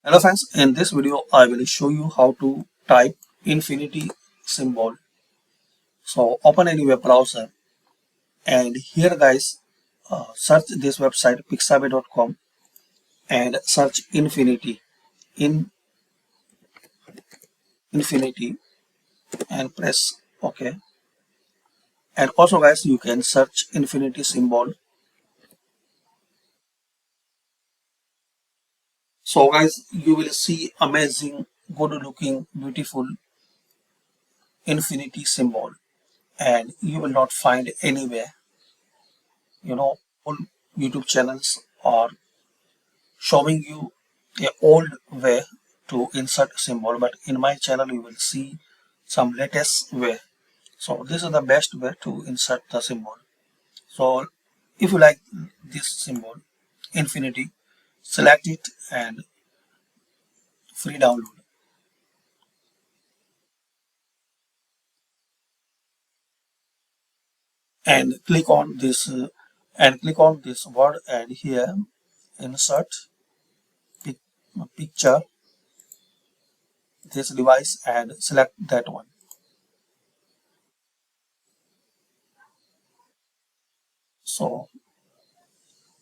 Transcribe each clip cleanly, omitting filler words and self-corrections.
Hello friends, in this video I will show you how to type infinity symbol. So open any web browser and here guys search this website pixabay.com and search in infinity and press OK. And also guys you can search infinity symbol. So guys you will see amazing, good looking, beautiful infinity symbol and you will not find anywhere. All YouTube channels are showing you a old way to insert symbol, but in my channel you will see some latest way. So this is the best way to insert the symbol. So if you like this symbol infinity, select it and free download and click on this word and here insert pic- picture this device and select that one. So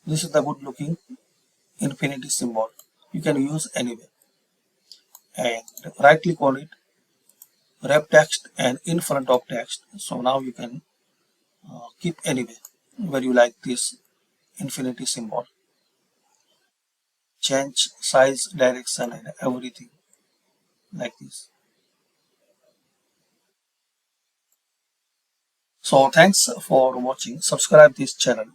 this is the good looking infinity symbol. You can use anywhere and right click on it, wrap text and in front of text. So now you can keep anywhere where you like this infinity symbol. Change size, direction and everything like this. So thanks for watching. Subscribe this channel.